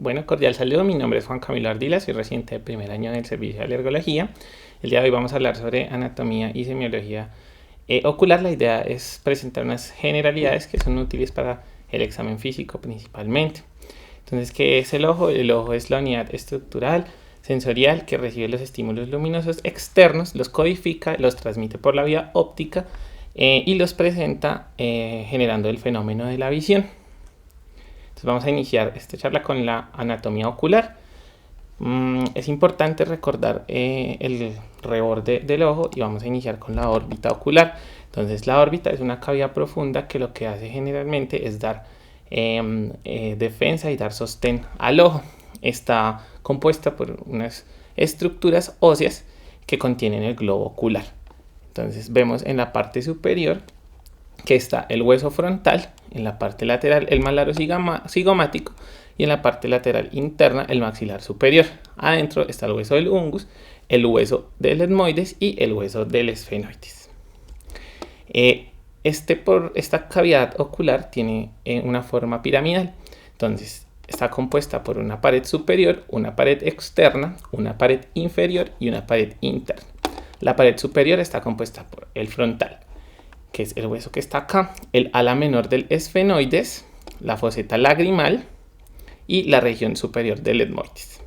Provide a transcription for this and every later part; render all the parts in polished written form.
Bueno, cordial saludo, mi nombre es Juan Camilo Ardila, soy residente de primer año en el servicio de alergología. El día de hoy vamos a hablar sobre anatomía y semiología ocular. La idea es presentar unas generalidades que son útiles para el examen físico principalmente. Entonces, ¿qué es el ojo? El ojo es la unidad estructural sensorial que recibe los estímulos luminosos externos, los codifica, los transmite por la vía óptica y los presenta generando el fenómeno de la visión. Entonces vamos a iniciar esta charla con la anatomía ocular. Es importante recordar el reborde del ojo y vamos a iniciar con la órbita ocular. Entonces la órbita es una cavidad profunda que lo que hace generalmente es dar defensa y dar sostén al ojo. Está compuesta por unas estructuras óseas que contienen el globo ocular. Entonces vemos en la parte superior que está el hueso frontal, en la parte lateral el malar cigomático y en la parte lateral interna el maxilar superior. Adentro está el hueso del ungus, el hueso del etmoides y el hueso del esfenoides. Esta cavidad ocular tiene una forma piramidal. Entonces está compuesta por una pared superior, una pared externa, una pared inferior y una pared interna. La pared superior está compuesta por el frontal, que es el hueso que está acá, el ala menor del esfenoides, la foseta lagrimal y la región superior del etmoides.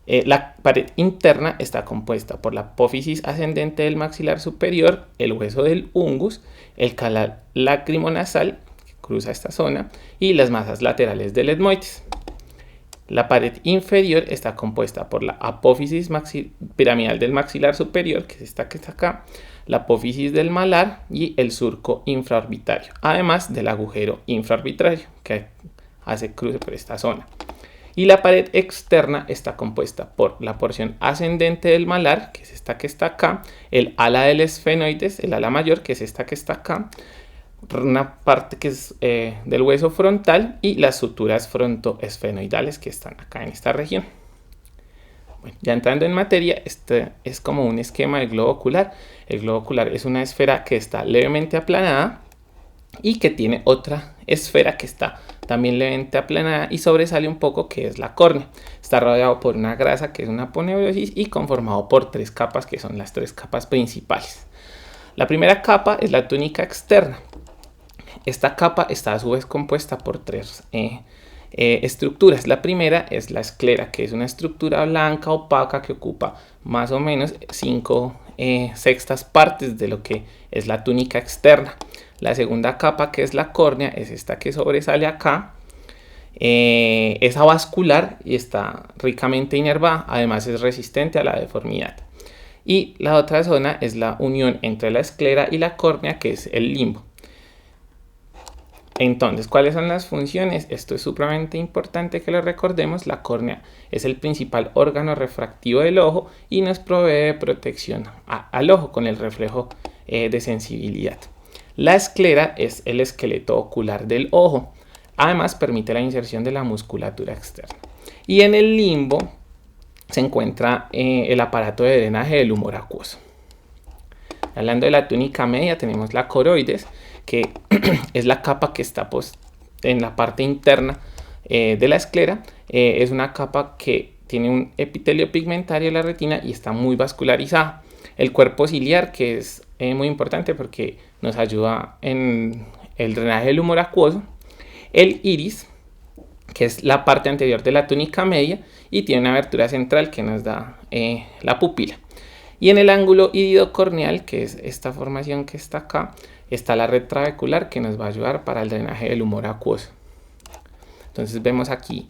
La pared interna está compuesta por la apófisis ascendente del maxilar superior, el hueso del ungus, el canal lacrimonasal que cruza esta zona y las masas laterales del etmoides. La pared inferior está compuesta por la apófisis piramidal del maxilar superior, que es esta que está acá, la apófisis del malar y el surco infraorbitario, además del agujero infraorbitario que hace cruce por esta zona. Y la pared externa está compuesta por la porción ascendente del malar, que es esta que está acá, el ala del esfenoides, el ala mayor, que es esta que está acá, una parte que es del hueso frontal y las suturas frontoesfenoidales que están acá en esta región. Bueno, ya entrando en materia, este es como un esquema del globo ocular. El globo ocular es una esfera que está levemente aplanada y que tiene otra esfera que está también levemente aplanada y sobresale un poco, que es la córnea. Está rodeado por una grasa que es una aponeurosis y conformado por tres capas que son las tres capas principales. La primera capa es la túnica externa. Esta capa está a su vez compuesta por tres estructuras. La primera es la esclera, que es una estructura blanca opaca que ocupa más o menos 5/6 partes de lo que es la túnica externa. La segunda capa, que es la córnea, es esta que sobresale acá. Es avascular y está ricamente inervada. Además es resistente a la deformidad. Y la otra zona es la unión entre la esclera y la córnea, que es el limbo. Entonces, ¿cuáles son las funciones? Esto es supremamente importante que lo recordemos. La córnea es el principal órgano refractivo del ojo y nos provee de protección al ojo con el reflejo de sensibilidad. La esclera es el esqueleto ocular del ojo. Además, permite la inserción de la musculatura externa. Y en el limbo se encuentra el aparato de drenaje del humor acuoso. Hablando de la túnica media, tenemos la coroides, que es la capa que está en la parte interna de la esclera. Es una capa que tiene un epitelio pigmentario de la retina y está muy vascularizada. El cuerpo ciliar, que es muy importante porque nos ayuda en el drenaje del humor acuoso. El iris, que es la parte anterior de la túnica media y tiene una abertura central que nos da la pupila. Y en el ángulo iridocorneal, que es esta formación que está acá, está la red trabecular que nos va a ayudar para el drenaje del humor acuoso. Entonces vemos aquí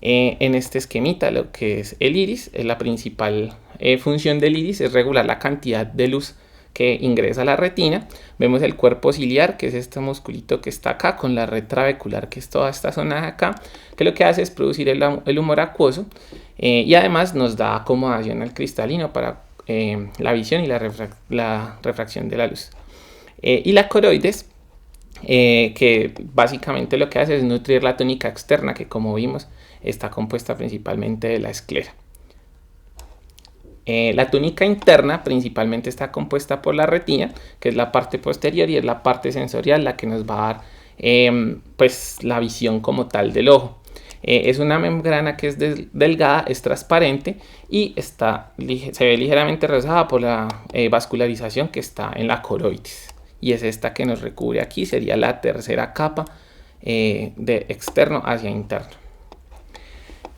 en este esquemita lo que es el iris. Es la principal función del iris, es regular la cantidad de luz que ingresa a la retina. Vemos el cuerpo ciliar, que es este musculito que está acá, con la red trabecular, que es toda esta zona de acá, que lo que hace es producir el humor acuoso y además nos da acomodación al cristalino para la visión y la refracción de la luz. Y la coroides, que básicamente lo que hace es nutrir la túnica externa, que como vimos está compuesta principalmente de la esclera. La túnica interna principalmente está compuesta por la retina, que es la parte posterior y es la parte sensorial la que nos va a dar pues la visión como tal del ojo. Es una membrana que es delgada, es transparente y se ve ligeramente rosada por la vascularización que está en la coroides. Y es esta que nos recubre aquí, sería la tercera capa de externo hacia interno.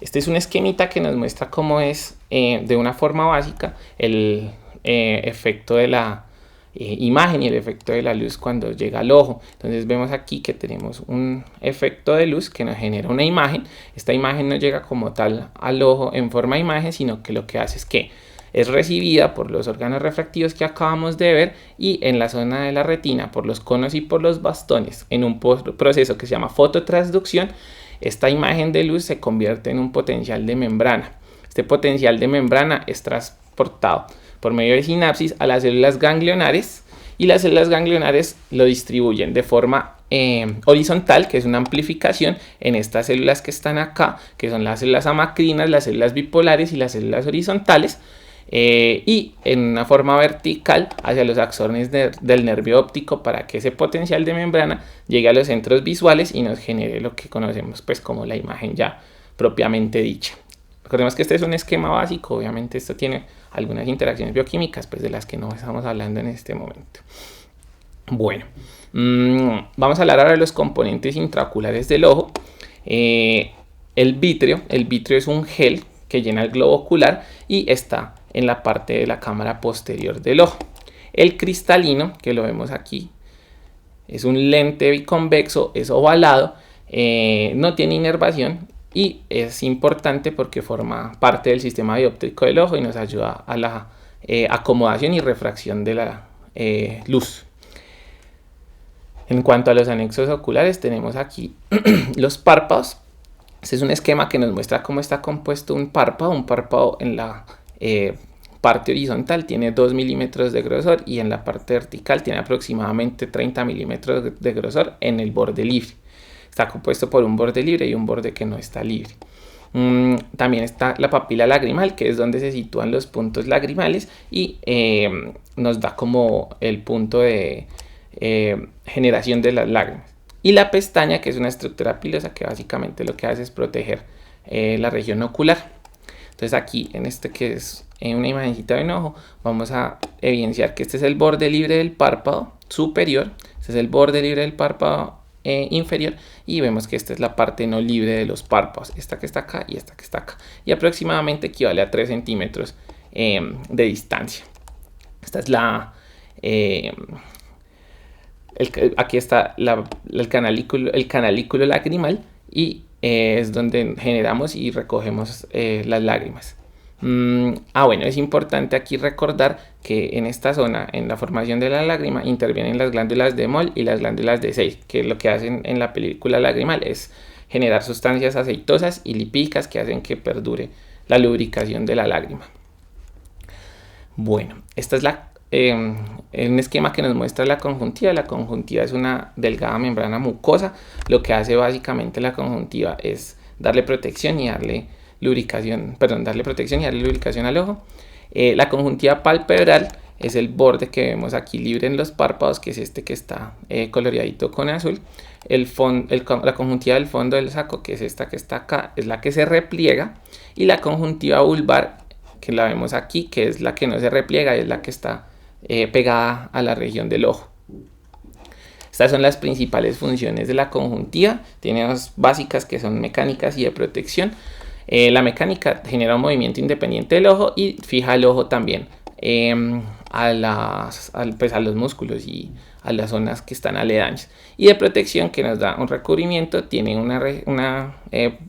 Este es un esquemita que nos muestra cómo es de una forma básica el efecto de la imagen y el efecto de la luz cuando llega al ojo. Entonces vemos aquí que tenemos un efecto de luz que nos genera una imagen. Esta imagen no llega como tal al ojo en forma de imagen, sino que lo que hace es que es recibida por los órganos refractivos que acabamos de ver y en la zona de la retina por los conos y por los bastones en un proceso que se llama fototransducción. Esta imagen de luz se convierte en un potencial de membrana. Este potencial de membrana es transportado por medio de sinapsis a las células ganglionares y las células ganglionares lo distribuyen de forma horizontal, que es una amplificación en estas células que están acá, que son las células amacrinas, las células bipolares y las células horizontales, y en una forma vertical hacia los axones del nervio óptico para que ese potencial de membrana llegue a los centros visuales y nos genere lo que conocemos pues como la imagen ya propiamente dicha. Recordemos que este es un esquema básico, obviamente esto tiene algunas interacciones bioquímicas pues de las que no estamos hablando en este momento. Bueno, vamos a hablar ahora de los componentes intraoculares del ojo. El vitrio es un gel que llena el globo ocular y está en la parte de la cámara posterior del ojo. El cristalino, que lo vemos aquí, es un lente biconvexo, es ovalado, no tiene inervación y es importante porque forma parte del sistema dióptrico del ojo y nos ayuda a la acomodación y refracción de la luz. En cuanto a los anexos oculares, tenemos aquí los párpados. Este es un esquema que nos muestra cómo está compuesto un párpado. Un párpado en la parte horizontal tiene 2 milímetros de grosor y en la parte vertical tiene aproximadamente 30 milímetros de grosor en el borde libre. Está compuesto por un borde libre y un borde que no está libre. También está la papila lagrimal, que es donde se sitúan los puntos lagrimales y nos da como el punto de generación de las lágrimas. Y la pestaña, que es una estructura pilosa que básicamente lo que hace es proteger la región ocular. Entonces aquí en este que es una imagencita de un ojo, vamos a evidenciar que este es el borde libre del párpado superior, este es el borde libre del párpado inferior y vemos que esta es la parte no libre de los párpados, esta que está acá y esta que está acá, y aproximadamente equivale a 3 centímetros de distancia. Esta es la aquí está el canalículo lagrimal y es donde generamos y recogemos las lágrimas. Bueno, es importante aquí recordar que en esta zona, en la formación de la lágrima, intervienen las glándulas de Moll y las glándulas de Sey, que lo que hacen en la película lagrimal es generar sustancias aceitosas y lipídicas que hacen que perdure la lubricación de la lágrima. Bueno, esta es un esquema que nos muestra la conjuntiva. La conjuntiva es una delgada membrana mucosa. Lo que hace básicamente la conjuntiva es darle protección y darle lubricación al ojo. La conjuntiva palpebral es el borde que vemos aquí libre en los párpados, que es este que está coloreadito con azul. La conjuntiva del fondo del saco, que es esta que está acá, es la que se repliega, y la conjuntiva vulvar, que la vemos aquí, que es la que no se repliega, es la que está pegada a la región del ojo. Estas son las principales funciones de la conjuntiva. Tiene dos básicas que son mecánicas y de protección. La mecánica genera un movimiento independiente del ojo y fija el ojo también a los músculos y a las zonas que están aledañas. Y de protección, que nos da un recubrimiento, tiene una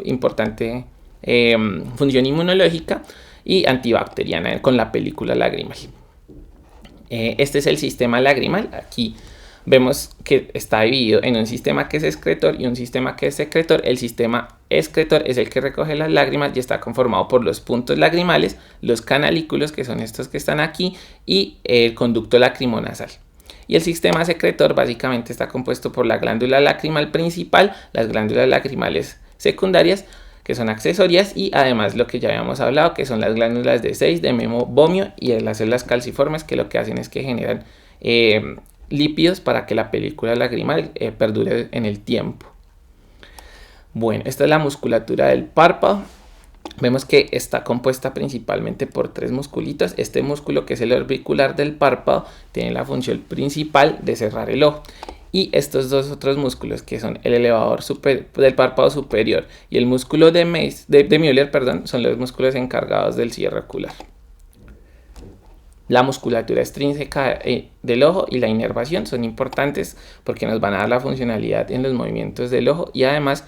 importante función inmunológica y antibacteriana con la película lagrimal. Este es el sistema lagrimal. Aquí vemos que está dividido en un sistema que es excretor y un sistema que es secretor. El sistema excretor es el que recoge las lágrimas y está conformado por los puntos lagrimales, los canalículos, que son estos que están aquí, y el conducto lacrimonasal. Y el sistema secretor básicamente está compuesto por la glándula lacrimal principal, las glándulas lacrimales secundarias, que son accesorias, y además lo que ya habíamos hablado, que son las glándulas de Sey, de memobomio y de las células calciformes, que lo que hacen es que generan lípidos para que la película lagrimal perdure en el tiempo. Bueno, esta es la musculatura del párpado. Vemos que está compuesta principalmente por 3 musculitos. Este músculo, que es el orbicular del párpado, tiene la función principal de cerrar el ojo. Y estos dos otros músculos, que son el elevador del párpado superior y el músculo de Müller, son los músculos encargados del cierre ocular. La musculatura extrínseca del ojo y la inervación son importantes porque nos van a dar la funcionalidad en los movimientos del ojo y además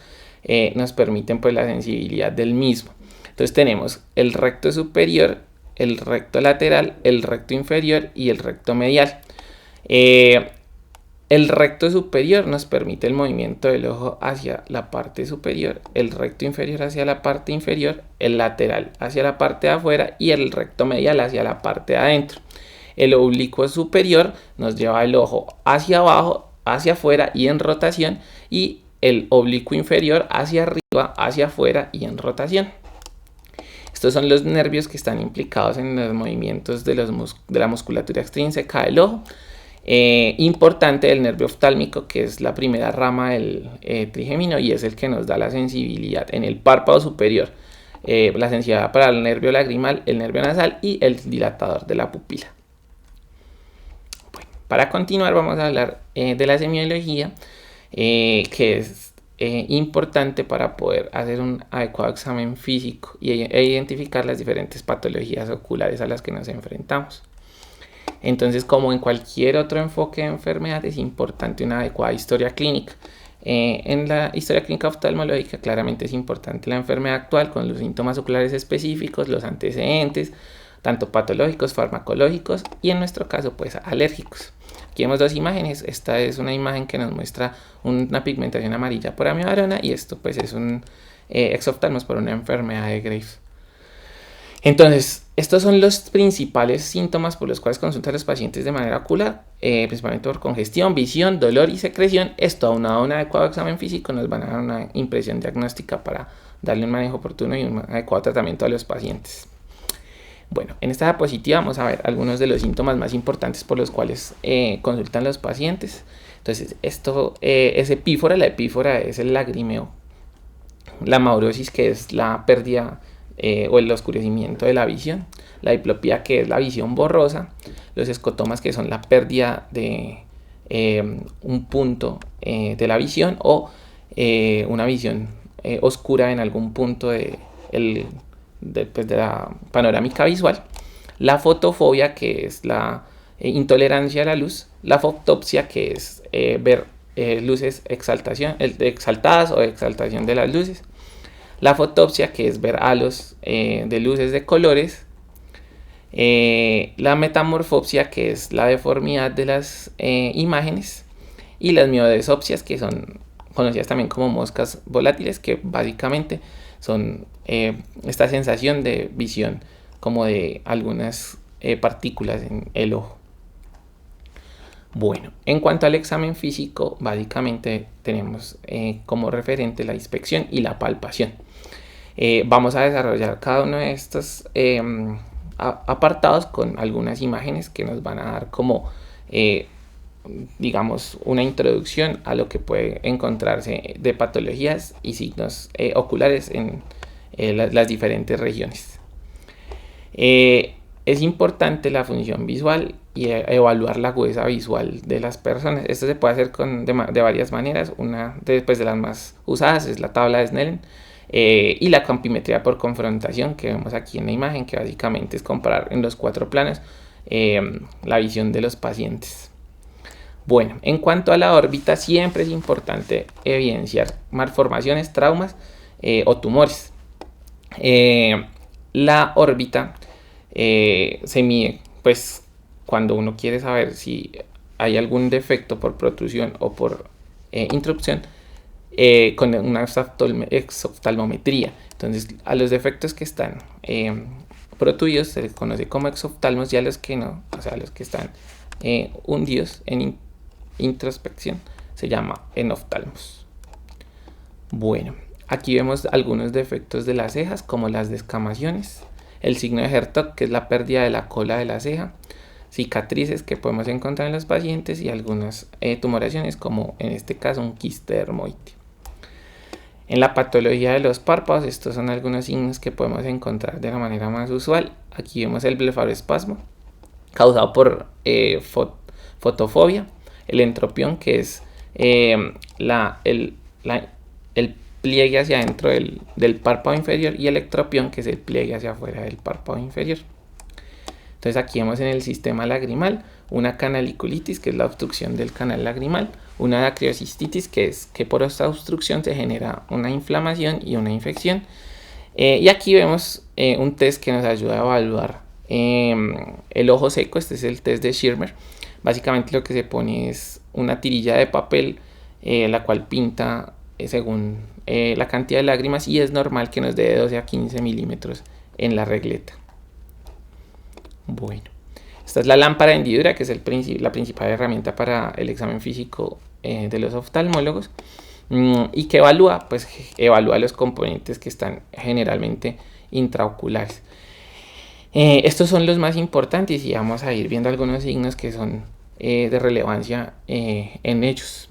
nos permiten pues la sensibilidad del mismo. Entonces tenemos el recto superior, el recto lateral, el recto inferior y el recto medial. El recto superior nos permite el movimiento del ojo hacia la parte superior, el recto inferior hacia la parte inferior, el lateral hacia la parte de afuera y el recto medial hacia la parte de adentro. El oblicuo superior nos lleva el ojo hacia abajo, hacia afuera y en rotación, y el oblicuo inferior hacia arriba, hacia afuera y en rotación. Estos son los nervios que están implicados en los movimientos de la musculatura extrínseca del ojo. Importante el nervio oftálmico, que es la primera rama del trigémino y es el que nos da la sensibilidad en el párpado superior, la sensibilidad para el nervio lagrimal, el nervio nasal y el dilatador de la pupila. Bueno, para continuar vamos a hablar de la semiología, que es importante para poder hacer un adecuado examen físico e identificar las diferentes patologías oculares a las que nos enfrentamos. Entonces, como en cualquier otro enfoque de enfermedad, es importante una adecuada historia clínica. En la historia clínica oftalmológica claramente es importante la enfermedad actual con los síntomas oculares específicos, los antecedentes, tanto patológicos, farmacológicos y en nuestro caso pues alérgicos. Aquí vemos 2 imágenes. Esta es una imagen que nos muestra una pigmentación amarilla por amiodarona y esto pues es un exoftalmos por una enfermedad de Graves. Entonces, estos son los principales síntomas por los cuales consultan los pacientes de manera ocular, principalmente por congestión, visión, dolor y secreción. Esto, aunado a un adecuado examen físico, nos van a dar una impresión diagnóstica para darle un manejo oportuno y un adecuado tratamiento a los pacientes. Bueno, en esta diapositiva vamos a ver algunos de los síntomas más importantes por los cuales consultan los pacientes. Entonces, esto es epífora. La epífora es el lagrimeo. La maurosis, que es la pérdida o el oscurecimiento de la visión, la diplopía, que es la visión borrosa, los escotomas, que son la pérdida de un punto de la visión o una visión oscura en algún punto de la panorámica visual, la fotofobia, que es la intolerancia a la luz, la fotopsia, que es ver luces exaltadas o exaltación de las luces, la fotopsia, que es ver halos de luces de colores, la metamorfopsia, que es la deformidad de las imágenes, y las miodesopsias, que son conocidas también como moscas volátiles, que básicamente son esta sensación de visión como de algunas partículas en el ojo. Bueno, en cuanto al examen físico, básicamente tenemos como referente la inspección y la palpación. Vamos a desarrollar cada uno de estos apartados con algunas imágenes que nos van a dar como, digamos, una introducción a lo que puede encontrarse de patologías y signos oculares en las diferentes regiones. Es importante la función visual y evaluar la agudeza visual de las personas. Esto se puede hacer de varias maneras. Una de las más usadas es la tabla de Snellen y la campimetría por confrontación, que vemos aquí en la imagen, que básicamente es comparar en los 4 planos la visión de los pacientes. Bueno, en cuanto a la órbita, siempre es importante evidenciar malformaciones, traumas o tumores. La órbita se mide pues cuando uno quiere saber si hay algún defecto por protrusión o por interrupción con una exoftalmometría. Entonces, a los defectos que están protruidos se les conoce como exoftalmos, y a los que no, o sea, los que están hundidos en introspección, se llama enoftalmos. Bueno, aquí vemos algunos defectos de las cejas, como las descamaciones, el signo de Hertog, que es la pérdida de la cola de la ceja, cicatrices que podemos encontrar en los pacientes y algunas tumoraciones, como en este caso un quiste dermoide. En la patología de los párpados, estos son algunos signos que podemos encontrar de la manera más usual. Aquí vemos el blefaroespasmo, causado por fotofobia, el entropión, que es el pliegue hacia adentro del párpado inferior, y el ectropión, que es el pliegue hacia afuera del párpado inferior. Entonces aquí vemos en el sistema lagrimal una canaliculitis, que es la obstrucción del canal lagrimal, una dacriocistitis, que es que por esta obstrucción se genera una inflamación y una infección. Y aquí vemos un test que nos ayuda a evaluar el ojo seco. Este es el test de Schirmer. Básicamente lo que se pone es una tirilla de papel, la cual pinta según la cantidad de lágrimas, y es normal que nos dé de 12 a 15 milímetros en la regleta. Bueno, esta es la lámpara de hendidura, que es la principal herramienta para el examen físico de los oftalmólogos, y que evalúa los componentes que están generalmente intraoculares. Estos son los más importantes, y vamos a ir viendo algunos signos que son de relevancia en ellos.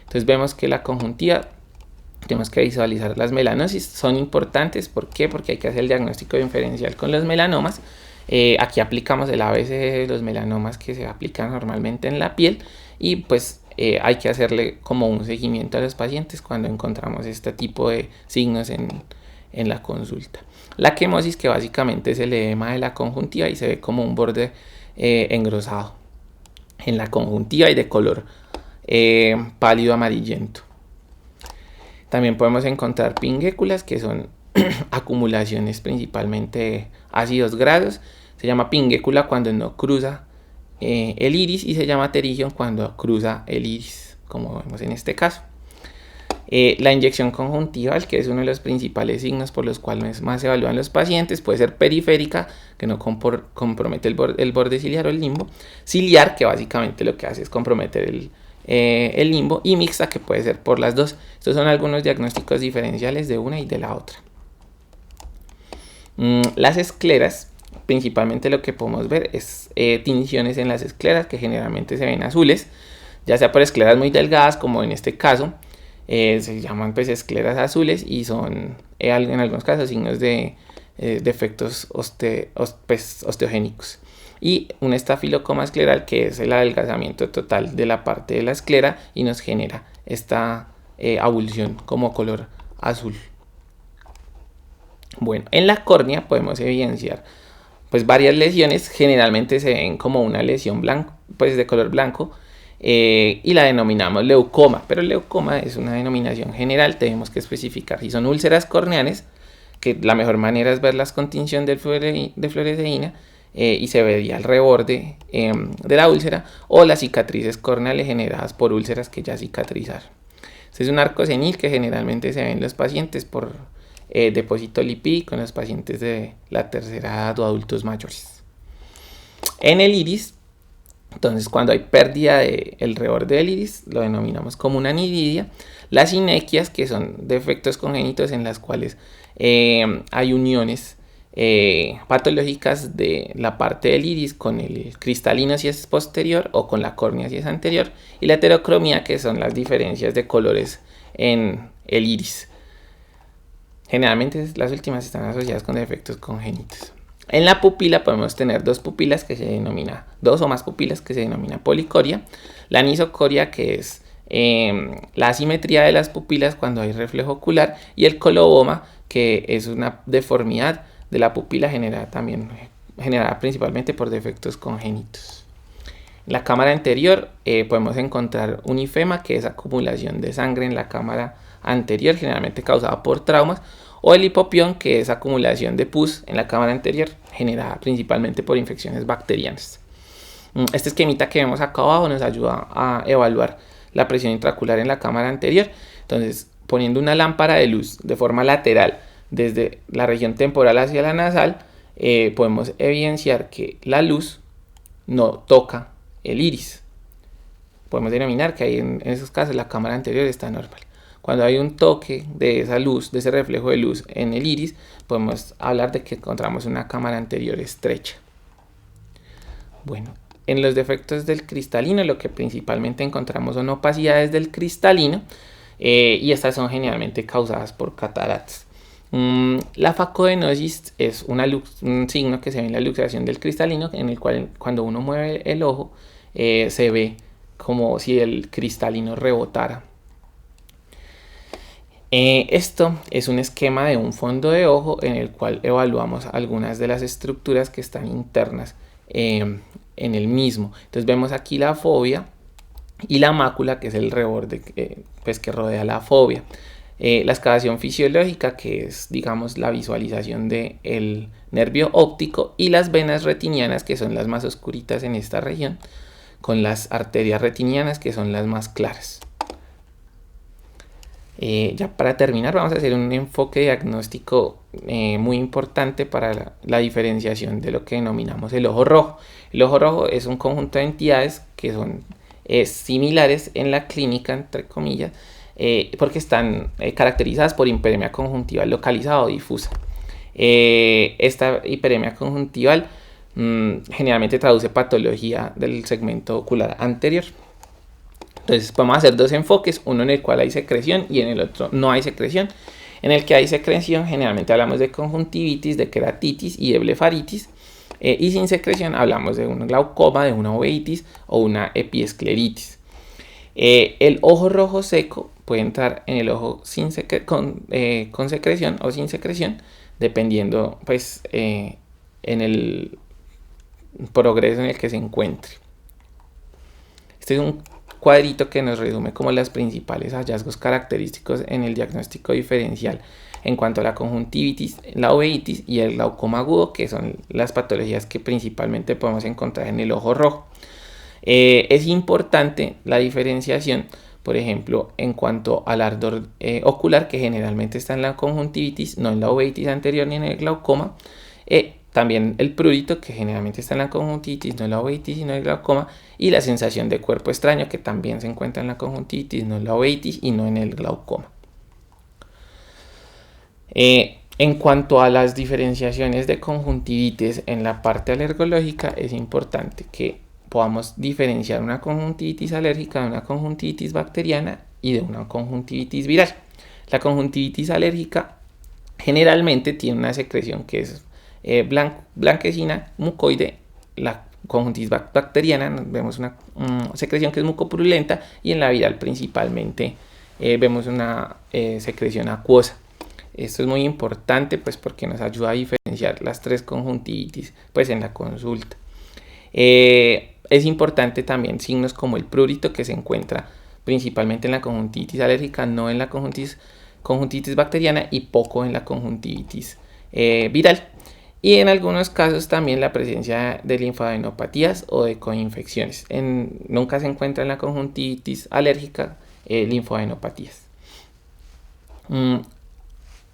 Entonces vemos que la conjuntiva, tenemos que visualizar las melanosis, son importantes. ¿Por qué? Porque hay que hacer el diagnóstico diferencial con los melanomas. Aquí aplicamos el ABC de los melanomas que se aplican normalmente en la piel, y pues hay que hacerle como un seguimiento a los pacientes cuando encontramos este tipo de signos en la consulta. La quemosis, que básicamente es el edema de la conjuntiva y se ve como un borde engrosado en la conjuntiva y de color pálido amarillento. También podemos encontrar pinguéculas, que son acumulaciones principalmente de ácidos grasos. Se llama pinguécula cuando no cruza el iris, y se llama pterigion cuando cruza el iris, como vemos en este caso. La inyección conjuntival, que es uno de los principales signos por los cuales más se evalúan los pacientes, puede ser periférica, que no compromete el borde ciliar o el limbo; ciliar, que básicamente lo que hace es comprometer el limbo; y mixta, que puede ser por las dos. Estos son algunos diagnósticos diferenciales de una y de la otra. Las escleras, principalmente lo que podemos ver es tinciones en las escleras, que generalmente se ven azules, ya sea por escleras muy delgadas, como en este caso. Se llaman pues escleras azules, y son en algunos casos signos de defectos osteogénicos. Y un estafilocoma escleral, que es el adelgazamiento total de la parte de la esclera y nos genera esta avulsión como color azul. Bueno, en la córnea podemos evidenciar pues varias lesiones. Generalmente se ven como una lesión de color blanco, y la denominamos leucoma, pero el leucoma es una denominación general. Tenemos que especificar si son úlceras corneales, que la mejor manera es verlas con tinción de fluoresceína, y se vería el reborde de la úlcera, o las cicatrices corneales generadas por úlceras que ya cicatrizaron. Este es un arco senil que generalmente se ve en los pacientes por depósito lipídico en los pacientes de la tercera edad o adultos mayores. En el iris, entonces, cuando hay pérdida del reborde del iris, lo denominamos como una aniridia. Las sinequias, que son defectos congénitos en las cuales hay uniones patológicas de la parte del iris con el cristalino si es posterior o con la córnea si es anterior, y la heterocromía, que son las diferencias de colores en el iris. Generalmente las últimas están asociadas con defectos congénitos. En la pupila podemos tener dos o más pupilas, que se denomina policoria. La anisocoria, que es la asimetría de las pupilas cuando hay reflejo ocular, y el coloboma, que es una deformidad de la pupila generada principalmente por defectos congénitos. En la cámara anterior podemos encontrar un ifema, que es acumulación de sangre en la cámara anterior, generalmente causada por traumas, o el hipopión, que es acumulación de pus en la cámara anterior, generada principalmente por infecciones bacterianas. Este esquemita que vemos acá abajo nos ayuda a evaluar la presión intraocular en la cámara anterior. Entonces, poniendo una lámpara de luz de forma lateral desde la región temporal hacia la nasal, podemos evidenciar que la luz no toca el iris. Podemos denominar que ahí en esos casos la cámara anterior está normal. Cuando hay un toque de esa luz, de ese reflejo de luz en el iris, podemos hablar de que encontramos una cámara anterior estrecha. Bueno, en los defectos del cristalino, lo que principalmente encontramos son opacidades del cristalino, y estas son generalmente causadas por cataratas. La facodenosis es un signo que se ve en la luxación del cristalino, en el cual cuando uno mueve el ojo se ve como si el cristalino rebotara. Esto es un esquema de un fondo de ojo en el cual evaluamos algunas de las estructuras que están internas en el mismo. Entonces vemos aquí la fóvea y la mácula, que es el reborde que rodea la fóvea. La excavación fisiológica, que es, digamos, la visualización del nervio óptico, y las venas retinianas, que son las más oscuritas en esta región, con las arterias retinianas, que son las más claras. Ya para terminar, vamos a hacer un enfoque diagnóstico muy importante para la diferenciación de lo que denominamos el ojo rojo. El ojo rojo es un conjunto de entidades que son similares en la clínica, entre comillas, porque están caracterizadas por hiperemia conjuntival localizada o difusa. Esta hiperemia conjuntival generalmente traduce patología del segmento ocular anterior. Entonces podemos hacer dos enfoques, uno en el cual hay secreción y en el otro no hay secreción. En el que hay secreción generalmente hablamos de conjuntivitis, de queratitis y de blefaritis. Y sin secreción hablamos de un glaucoma, de una uveitis o una epiescleritis. El ojo rojo seco puede entrar en el ojo con secreción o sin secreción, dependiendo pues en el progreso en el que se encuentre. Este es un cuadrito que nos resume como los principales hallazgos característicos en el diagnóstico diferencial en cuanto a la conjuntivitis, la uveitis y el glaucoma agudo, que son las patologías que principalmente podemos encontrar en el ojo rojo. Es importante la diferenciación, por ejemplo, en cuanto al ardor ocular, que generalmente está en la conjuntivitis, no en la uveitis anterior ni en el glaucoma. También el prurito, que generalmente está en la conjuntivitis, no en la uveitis, sino en el glaucoma. Y la sensación de cuerpo extraño, que también se encuentra en la conjuntivitis, no en la uveitis y no en el glaucoma. En cuanto a las diferenciaciones de conjuntivitis en la parte alergológica, es importante que podamos diferenciar una conjuntivitis alérgica de una conjuntivitis bacteriana y de una conjuntivitis viral. La conjuntivitis alérgica generalmente tiene una secreción que es blanquecina, mucoide. La conjuntivitis bacteriana vemos una secreción que es mucopurulenta, y en la viral principalmente vemos una secreción acuosa. Esto es muy importante pues porque nos ayuda a diferenciar las tres conjuntivitis pues en la consulta. Es importante también signos como el prurito, que se encuentra principalmente en la conjuntivitis alérgica, no en la conjuntivitis bacteriana, y poco en la conjuntivitis viral. Y en algunos casos también la presencia de linfadenopatías o de coinfecciones. Nunca se encuentra en la conjuntivitis alérgica linfadenopatías.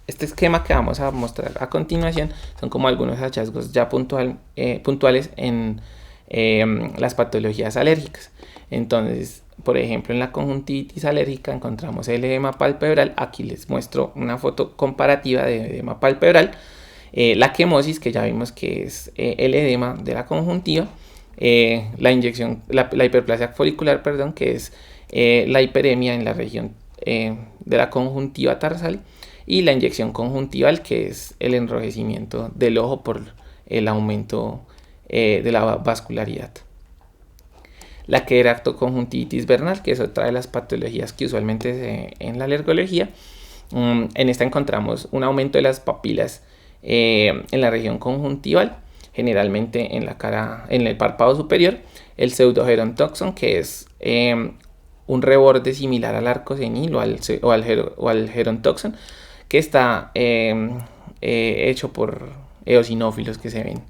Este esquema que vamos a mostrar a continuación son como algunos hallazgos ya puntuales en las patologías alérgicas. Entonces, por ejemplo, en la conjuntivitis alérgica encontramos el edema palpebral. Aquí les muestro una foto comparativa de edema palpebral. La quemosis, que ya vimos que es el edema de la conjuntiva. La hiperplasia folicular, que es la hiperemia en la región de la conjuntiva tarsal. Y la inyección conjuntival, que es el enrojecimiento del ojo por el aumento de la vascularidad. La queratoconjuntivitis vernal, que es otra de las patologías que usualmente se ve en la alergología. En esta encontramos un aumento de las papilas en la región conjuntival, generalmente en la cara, en el párpado superior. El pseudogerontoxon, que es un reborde similar al arco senil o al gerontoxon, que está hecho por eosinófilos que se ven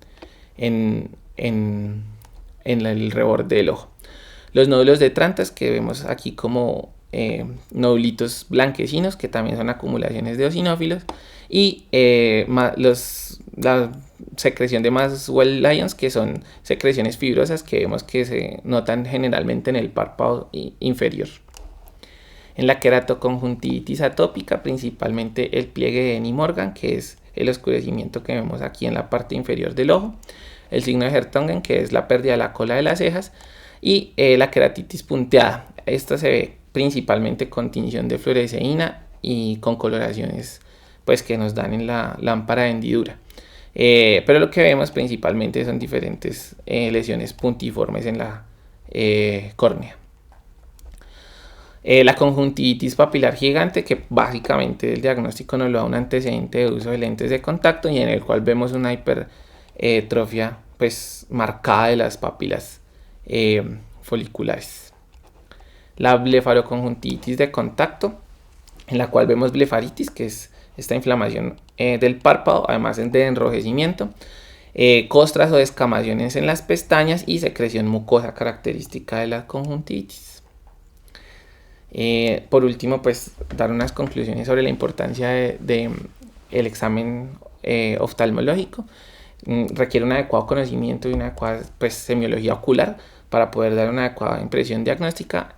en el reborde del ojo. Los nódulos de Trantas, que vemos aquí como nódulitos blanquecinos, que también son acumulaciones de eosinófilos. Y la secreción de Maxwell-Lyons, que son secreciones fibrosas que vemos que se notan generalmente en el párpado inferior. En la queratoconjuntivitis atópica, principalmente el pliegue de Denny-Morgan, que es el oscurecimiento que vemos aquí en la parte inferior del ojo. El signo de Hertungen, que es la pérdida de la cola de las cejas. Y la queratitis punteada. Esta se ve principalmente con tinción de fluoresceína y con coloraciones pues que nos dan en la lámpara de hendidura. Pero lo que vemos principalmente son diferentes lesiones puntiformes en la córnea. La conjuntivitis papilar gigante, que básicamente el diagnóstico nos lo da un antecedente de uso de lentes de contacto y en el cual vemos una hipertrofia pues marcada de las papilas foliculares. La blefaroconjuntivitis de contacto, en la cual vemos blefaritis, que es esta inflamación del párpado, además de enrojecimiento, costras o descamaciones en las pestañas y secreción mucosa característica de la conjuntivitis. Por último, pues dar unas conclusiones sobre la importancia de el examen oftalmológico. Requiere un adecuado conocimiento y una adecuada pues, semiología ocular para poder dar una adecuada impresión diagnóstica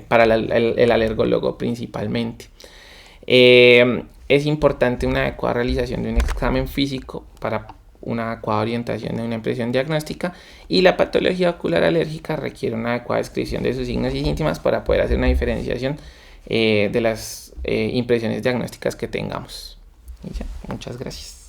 para el alergólogo principalmente. Es importante una adecuada realización de un examen físico para una adecuada orientación de una impresión diagnóstica, y la patología ocular alérgica requiere una adecuada descripción de sus signos y síntomas para poder hacer una diferenciación de las impresiones diagnósticas que tengamos. Y ya, muchas gracias.